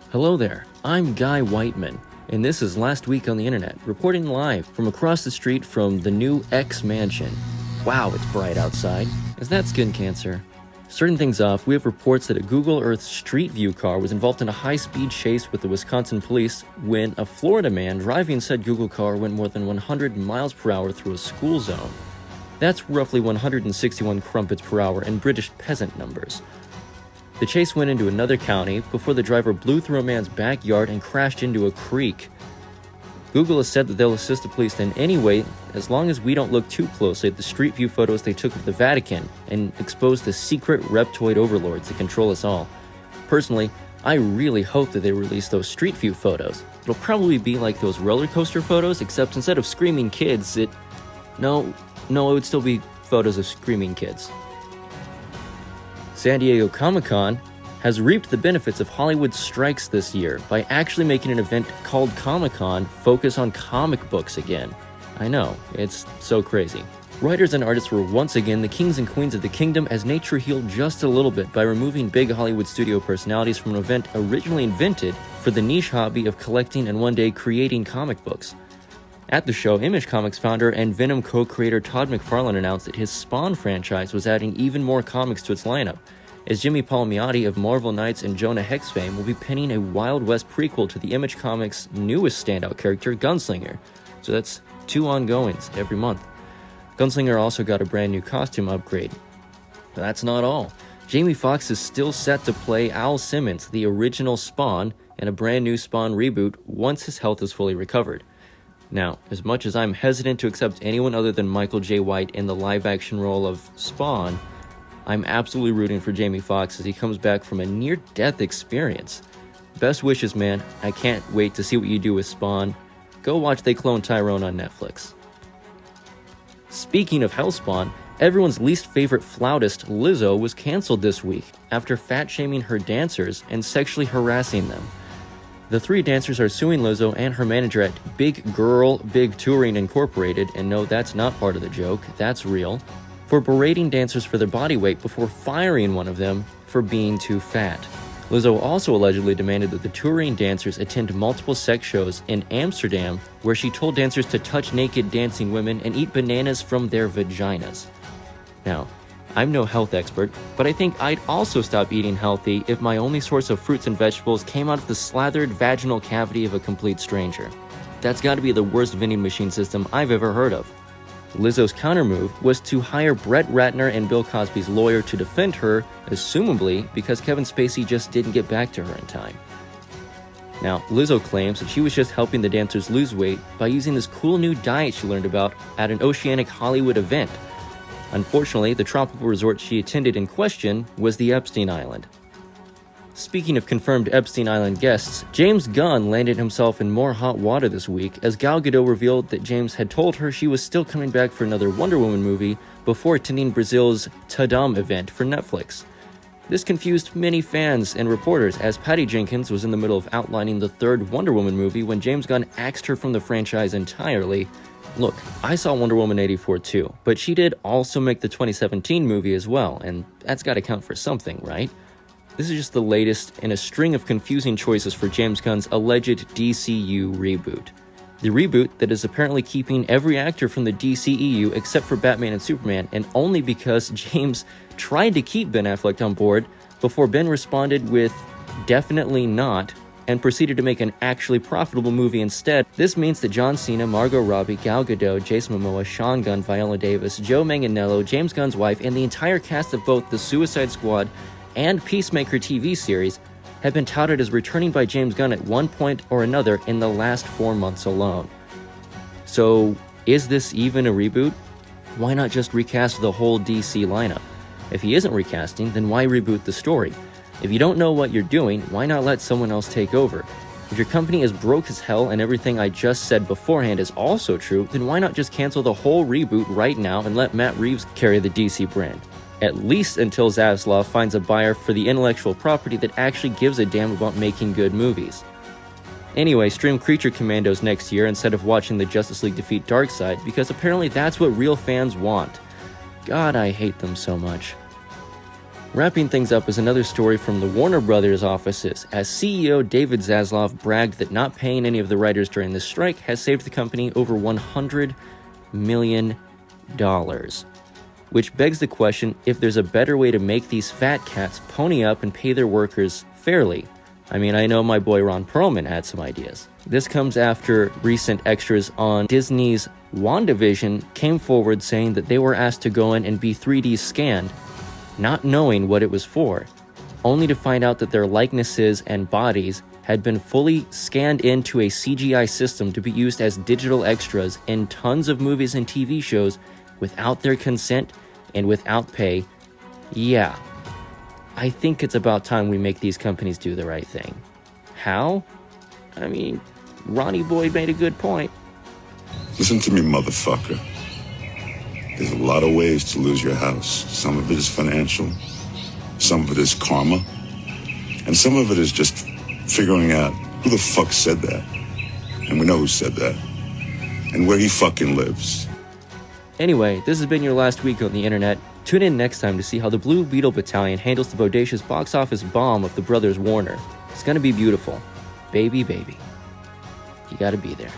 Hello there, I'm Guy Whiteman, and this is Last Week on the Internet, reporting live from across the street from the new X Mansion. Wow, it's bright outside. Is that skin cancer? Starting things off, we have reports that a Google Earth Street View car was involved in a high-speed chase with the Wisconsin police when a Florida man driving said Google car went more than 100 miles per hour through a school zone. That's roughly 161 crumpets per hour in British peasant numbers. The chase went into another county before the driver blew through a man's backyard and crashed into a creek. Google has said that they'll assist the police in any way as long as we don't look too closely at the Street View photos they took of the Vatican and expose the secret reptoid overlords that control us all. Personally, I really hope that they release those Street View photos. It'll probably be like those roller coaster photos, except instead of screaming kids, it would still be photos of screaming kids. San Diego Comic-Con has reaped the benefits of Hollywood strikes this year by actually making an event called Comic-Con focus on comic books again. I know, it's so crazy. Writers and artists were once again the kings and queens of the kingdom as nature healed just a little bit by removing big Hollywood studio personalities from an event originally invented for the niche hobby of collecting and one day creating comic books. At the show, Image Comics founder and Venom co-creator Todd McFarlane announced that his Spawn franchise was adding even more comics to its lineup, as Jimmy Palmiotti of Marvel Knights and Jonah Hex fame will be penning a Wild West prequel to the Image Comics' newest standout character, Gunslinger. So that's 2 ongoings every month. Gunslinger also got a brand new costume upgrade. But that's not all. Jamie Foxx is still set to play Al Simmons, the original Spawn, in a brand new Spawn reboot once his health is fully recovered. Now, as much as I'm hesitant to accept anyone other than Michael J. White in the live-action role of Spawn, I'm absolutely rooting for Jamie Foxx as he comes back from a near-death experience. Best wishes, man. I can't wait to see what you do with Spawn. Go watch They Clone Tyrone on Netflix. Speaking of Hellspawn, everyone's least favorite flautist, Lizzo, was canceled this week after fat-shaming her dancers and sexually harassing them. The 3 dancers are suing Lizzo and her manager at Big Girl Big Touring Incorporated, and no, that's not part of the joke, that's real, for berating dancers for their body weight before firing one of them for being too fat. Lizzo also allegedly demanded that the touring dancers attend multiple sex shows in Amsterdam, where she told dancers to touch naked dancing women and eat bananas from their vaginas. Now, I'm no health expert, but I think I'd also stop eating healthy if my only source of fruits and vegetables came out of the slathered vaginal cavity of a complete stranger. That's gotta be the worst vending machine system I've ever heard of. Lizzo's countermove was to hire Brett Ratner and Bill Cosby's lawyer to defend her, assumably because Kevin Spacey just didn't get back to her in time. Now, Lizzo claims that she was just helping the dancers lose weight by using this cool new diet she learned about at an Oceanic Hollywood event. Unfortunately, the tropical resort she attended in question was the Epstein Island. Speaking of confirmed Epstein Island guests, James Gunn landed himself in more hot water this week as Gal Gadot revealed that James had told her she was still coming back for another Wonder Woman movie before attending Brazil's Tadam event for Netflix. This confused many fans and reporters as Patty Jenkins was in the middle of outlining the 3rd Wonder Woman movie when James Gunn axed her from the franchise entirely. Look, I saw Wonder Woman 84 too, but she did also make the 2017 movie as well, and that's gotta count for something, right? This is just the latest in a string of confusing choices for James Gunn's alleged DCU reboot. The reboot that is apparently keeping every actor from the DCEU except for Batman and Superman, and only because James tried to keep Ben Affleck on board before Ben responded with, "Definitely not," and proceeded to make an actually profitable movie instead. This means that John Cena, Margot Robbie, Gal Gadot, Jason Momoa, Sean Gunn, Viola Davis, Joe Manganiello, James Gunn's wife, and the entire cast of both The Suicide Squad and Peacemaker TV series have been touted as returning by James Gunn at one point or another in the last 4 months alone. So, is this even a reboot? Why not just recast the whole DC lineup? If he isn't recasting, then why reboot the story? If you don't know what you're doing, why not let someone else take over? If your company is broke as hell and everything I just said beforehand is also true, then why not just cancel the whole reboot right now and let Matt Reeves carry the DC brand? At least until Zaslav finds a buyer for the intellectual property that actually gives a damn about making good movies. Anyway, stream Creature Commandos next year instead of watching the Justice League defeat Darkseid, because apparently that's what real fans want. God, I hate them so much. Wrapping things up is another story from the Warner Brothers offices, as CEO David Zaslav bragged that not paying any of the writers during this strike has saved the company over $100 million. Which begs the question if there's a better way to make these fat cats pony up and pay their workers fairly. I mean, I know my boy Ron Perlman had some ideas. This comes after recent extras on Disney's WandaVision came forward saying that they were asked to go in and be 3D scanned, not knowing what it was for, only to find out that their likenesses and bodies had been fully scanned into a CGI system to be used as digital extras in tons of movies and TV shows without their consent and without pay. Yeah, I think it's about time we make these companies do the right thing. How? I mean, Ronnie Boy made a good point. Listen to me, motherfucker. There's a lot of ways to lose your house. Some of it is financial, some of it is karma, and some of it is just figuring out who the fuck said that. And we know who said that. And where he fucking lives. Anyway, this has been your last week on the internet. Tune in next time to see how the Blue Beetle Battalion handles the bodacious box office bomb of the brothers Warner. It's gonna be beautiful. Baby, baby. You gotta be there.